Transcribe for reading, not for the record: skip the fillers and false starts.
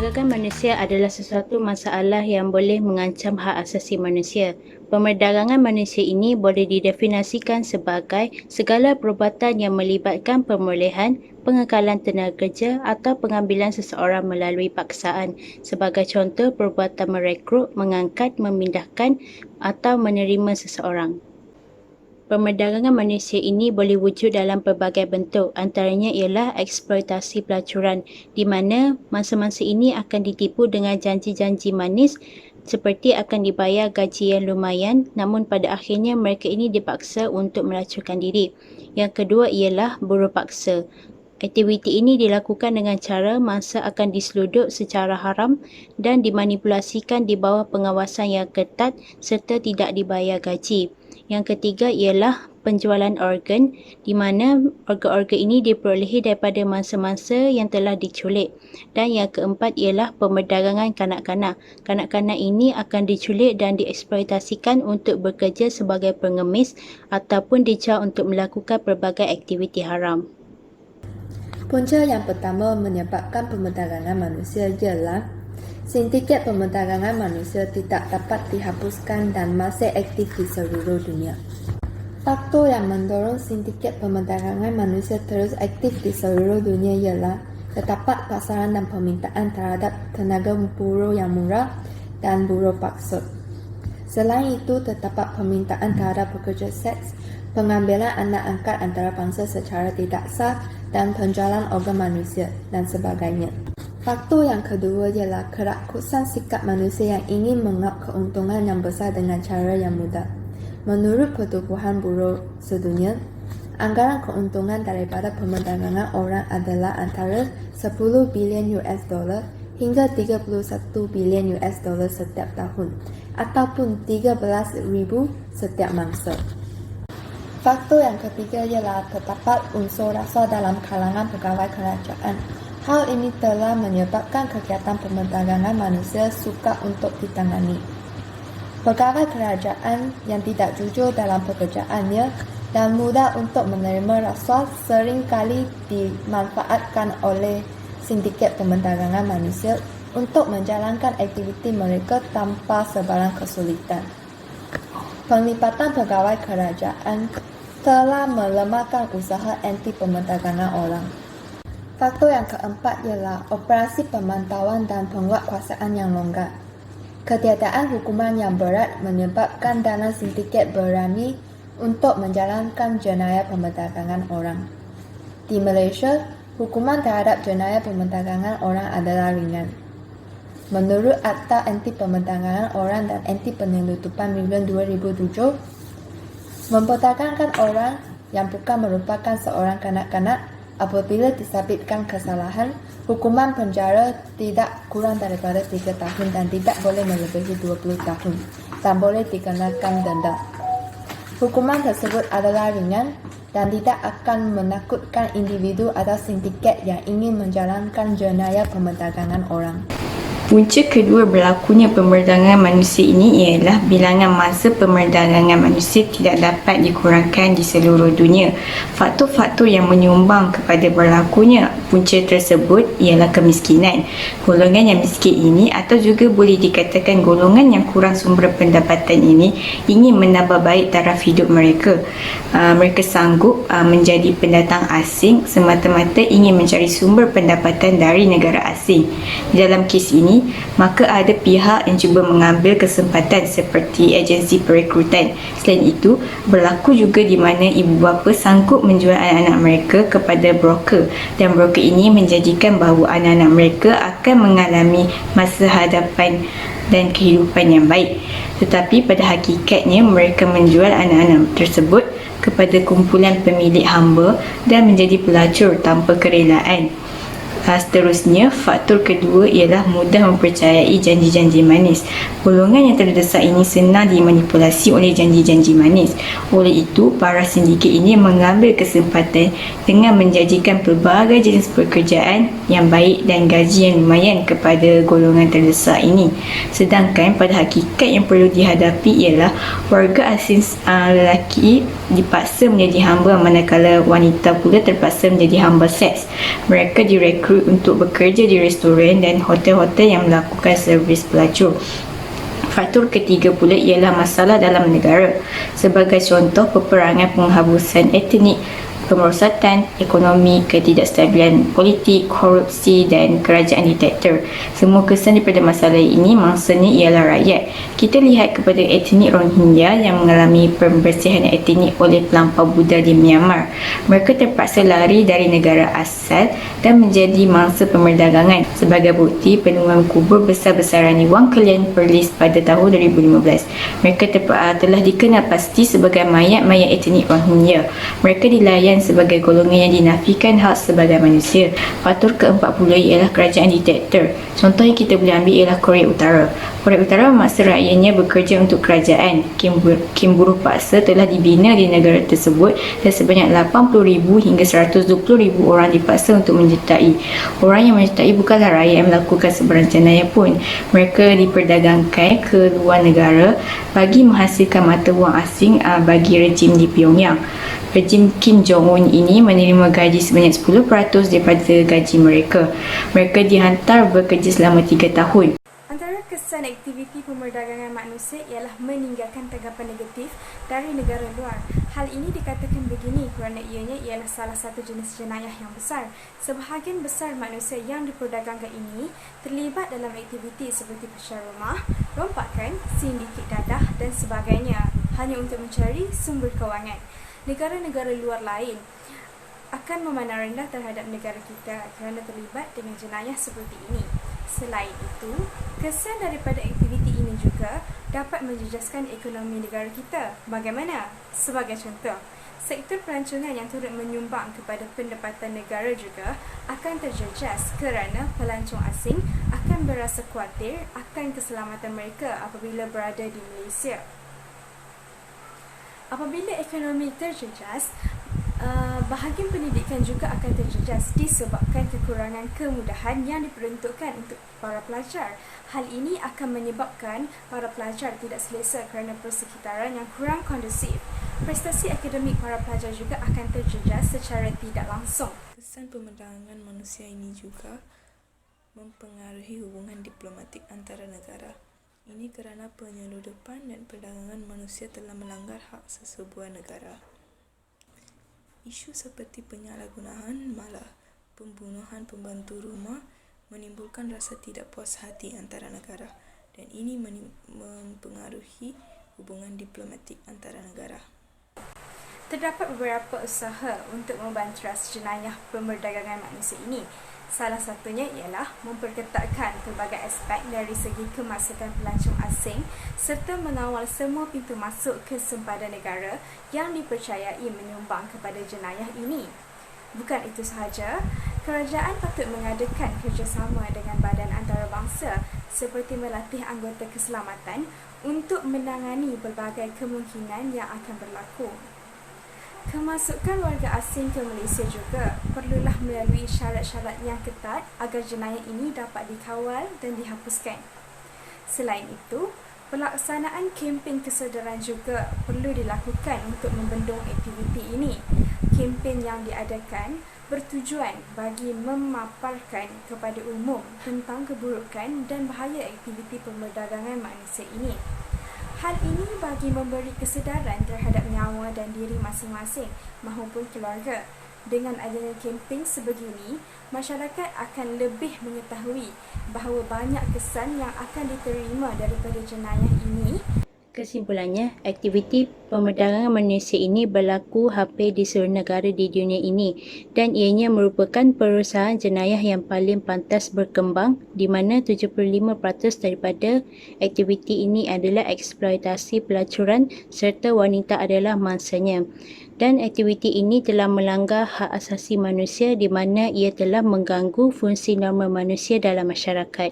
Perdagangan manusia adalah sesuatu masalah yang boleh mengancam hak asasi manusia. Perdagangan manusia ini boleh didefinisikan sebagai segala perbuatan yang melibatkan perolehan, pengekalan tenaga kerja atau pengambilan seseorang melalui paksaan. Sebagai contoh, perbuatan merekrut, mengangkat, memindahkan atau menerima seseorang. Perdagangan manusia ini boleh wujud dalam pelbagai bentuk, antaranya ialah eksploitasi pelacuran, di mana masa-masa ini akan ditipu dengan janji-janji manis seperti akan dibayar gaji yang lumayan, namun pada akhirnya mereka ini dipaksa untuk melacurkan diri. Yang kedua ialah buruh paksa. Aktiviti ini dilakukan dengan cara masa akan diseluduk secara haram dan dimanipulasikan di bawah pengawasan yang ketat serta tidak dibayar gaji. Yang ketiga ialah penjualan organ, di mana organ-organ ini diperolehi daripada mangsa-mangsa yang telah diculik. Dan yang keempat ialah perdagangan kanak-kanak. Kanak-kanak ini akan diculik dan dieksploitasikan untuk bekerja sebagai pengemis ataupun dijual untuk melakukan pelbagai aktiviti haram. Punca yang pertama menyebabkan perdagangan manusia ialah sindiket perdagangan manusia tidak dapat dihapuskan dan masih aktif di seluruh dunia. Faktor yang mendorong sindiket perdagangan manusia terus aktif di seluruh dunia ialah terdapat pasaran dan permintaan terhadap tenaga buruh yang murah dan buruh paksa. Selain itu, terdapat permintaan terhadap pekerja seks, pengambilan anak angkat antara bangsa secara tidak sah dan penjualan organ manusia dan sebagainya. Faktor yang kedua ialah kerakusan sikap manusia yang ingin menguap keuntungan yang besar dengan cara yang mudah. Menurut Pertubuhan Buruh Sedunia, anggaran keuntungan daripada perdagangan orang adalah antara 10 bilion US dollar hingga 31 bilion US dollar setiap tahun, ataupun 13,000 setiap mangsa. Faktor yang ketiga ialah terdapat unsur rasa dalam kalangan pegawai kerajaan. Hal ini telah menyebabkan kegiatan perdagangan manusia sukar untuk ditangani. Pegawai kerajaan yang tidak jujur dalam pekerjaannya dan mudah untuk menerima rasuah seringkali dimanfaatkan oleh sindiket perdagangan manusia untuk menjalankan aktiviti mereka tanpa sebarang kesulitan. Penglibatan pegawai kerajaan telah melemahkan usaha anti perdagangan orang. Faktor yang keempat ialah operasi pemantauan dan penguatkuasaan yang longgar. Ketiadaan hukuman yang berat menyebabkan dana sindiket berani untuk menjalankan jenayah perdagangan orang. Di Malaysia, hukuman terhadap jenayah perdagangan orang adalah ringan. Menurut Akta Anti Perdagangan Orang dan Anti Penyeludupan Milion 2007, memperdagangkan orang yang bukan merupakan seorang kanak-kanak apabila disabitkan kesalahan, hukuman penjara tidak kurang daripada 3 tahun dan tidak boleh melebihi 20 tahun dan boleh dikenakan denda. Hukuman tersebut adalah ringan dan tidak akan menakutkan individu atau sindiket yang ingin menjalankan jenayah perdagangan orang. Punca kedua berlakunya perdagangan manusia ini ialah bilangan masa perdagangan manusia tidak dapat dikurangkan di seluruh dunia. Faktor-faktor yang menyumbang kepada berlakunya punca tersebut ialah kemiskinan. Golongan yang miskin ini atau juga boleh dikatakan golongan yang kurang sumber pendapatan ini ingin menambah baik taraf hidup mereka. Mereka sanggup menjadi pendatang asing semata-mata ingin mencari sumber pendapatan dari negara asing. Dalam kes ini, maka ada pihak yang cuba mengambil kesempatan seperti agensi perekrutan. Selain itu, berlaku juga di mana ibu bapa sanggup menjual anak-anak mereka kepada broker dan broker ini menjanjikan bahawa anak-anak mereka akan mengalami masa hadapan dan kehidupan yang baik. Tetapi pada hakikatnya mereka menjual anak-anak tersebut kepada kumpulan pemilik hamba dan menjadi pelacur tanpa kerelaan. Seterusnya, faktor kedua ialah mudah mempercayai janji-janji manis. Golongan yang terdesak ini senang dimanipulasi oleh janji-janji manis. Oleh itu, para sindiket ini mengambil kesempatan dengan menjanjikan pelbagai jenis pekerjaan yang baik dan gaji yang lumayan kepada golongan terdesak ini. Sedangkan pada hakikat yang perlu dihadapi ialah warga asing lelaki dipaksa menjadi hamba manakala wanita pula terpaksa menjadi hamba seks. Mereka direkrut direkrut untuk bekerja di restoran dan hotel-hotel yang melakukan servis pelacur. Faktor ketiga pula ialah masalah dalam negara. Sebagai contoh, peperangan, penghabusan etnik, kemerosakan ekonomi, ketidakstabilan politik, korupsi dan kerajaan diktator. Semua kesan daripada masalah ini mangsanya ialah rakyat. Kita lihat kepada etnik Rohingya yang mengalami pembersihan etnik oleh pelampau Buddha di Myanmar. Mereka terpaksa lari dari negara asal dan menjadi mangsa pemerdagangan. Sebagai bukti, penemuan kubur besar-besaran di Wang Kelian Perlis pada tahun 2015. Mereka telah dikenal pasti sebagai mayat-mayat etnik Rohingya. Mereka dilayan sebagai golongan yang dinafikan hak sebagai manusia. Faktor keempat pula ialah kerajaan diktator. Contoh yang kita boleh ambil ialah Korea Utara. Korea Utara memaksa rakyatnya bekerja untuk kerajaan. Kim buruh paksa telah dibina di negara tersebut dan sebanyak 80,000 hingga 120,000 orang dipaksa untuk menyertai. Orang yang menyertai bukanlah rakyat yang melakukan sebarang jenayah pun. Mereka diperdagangkan ke luar negara bagi menghasilkan mata wang asing bagi rejim di Pyongyang. Rejim Kim Jong-un ini menerima gaji sebanyak 10% daripada gaji mereka. Mereka dihantar bekerja selama 3 tahun. Antara kesan aktiviti pemerdagangan manusia ialah meninggalkan tanggapan negatif dari negara luar. Hal ini dikatakan begini kerana ianya ialah salah satu jenis jenayah yang besar. Sebahagian besar manusia yang diperdagangkan ini terlibat dalam aktiviti seperti pecah rumah, rompakan, sindiket dadah dan sebagainya hanya untuk mencari sumber kewangan. Negara-negara luar lain akan memandang rendah terhadap negara kita kerana terlibat dengan jenayah seperti ini. Selain itu, kesan daripada aktiviti ini juga dapat menjejaskan ekonomi negara kita. Bagaimana? Sebagai contoh, sektor pelancongan yang turut menyumbang kepada pendapatan negara juga akan terjejas kerana pelancong asing akan berasa khawatir akan keselamatan mereka apabila berada di Malaysia. Apabila ekonomi terjejas, bahagian pendidikan juga akan terjejas disebabkan kekurangan kemudahan yang diperuntukkan untuk para pelajar. Hal ini akan menyebabkan para pelajar tidak selesa kerana persekitaran yang kurang kondusif. Prestasi akademik para pelajar juga akan terjejas secara tidak langsung. Kesan pemerdagangan manusia ini juga mempengaruhi hubungan diplomatik antara negara. Ini kerana penyeludupan dan perdagangan manusia telah melanggar hak sesebuah negara. Isu seperti penyalahgunaan malah pembunuhan pembantu rumah menimbulkan rasa tidak puas hati antara negara dan ini mempengaruhi hubungan diplomatik antara negara. Terdapat beberapa usaha untuk membanteras jenayah pemerdagangan manusia ini. Salah satunya ialah memperketatkan pelbagai aspek dari segi kemasakan pelancong asing serta mengawal semua pintu masuk ke sempadan negara yang dipercayai menyumbang kepada jenayah ini. Bukan itu sahaja, kerajaan patut mengadakan kerjasama dengan badan antarabangsa seperti melatih anggota keselamatan untuk menangani pelbagai kemungkinan yang akan berlaku. Kemasukan warga asing ke Malaysia juga perlulah melalui syarat-syarat yang ketat agar jenayah ini dapat dikawal dan dihapuskan. Selain itu, pelaksanaan kempen kesedaran juga perlu dilakukan untuk membendung aktiviti ini. Kempen yang diadakan bertujuan bagi memaparkan kepada umum tentang keburukan dan bahaya aktiviti pemerdagangan manusia ini. Hal ini bagi memberi kesedaran terhadap nyawa dan diri masing-masing maupun keluarga. Dengan adanya kempen sebegini, masyarakat akan lebih mengetahui bahawa banyak kesan yang akan diterima daripada jenayah ini. Kesimpulannya, aktiviti pemerdagangan manusia ini berlaku hampir di seluruh negara di dunia ini dan ianya merupakan perusahaan jenayah yang paling pantas berkembang di mana 75% daripada aktiviti ini adalah eksploitasi pelacuran serta wanita adalah mangsanya. Dan aktiviti ini telah melanggar hak asasi manusia di mana ia telah mengganggu fungsi normal manusia dalam masyarakat.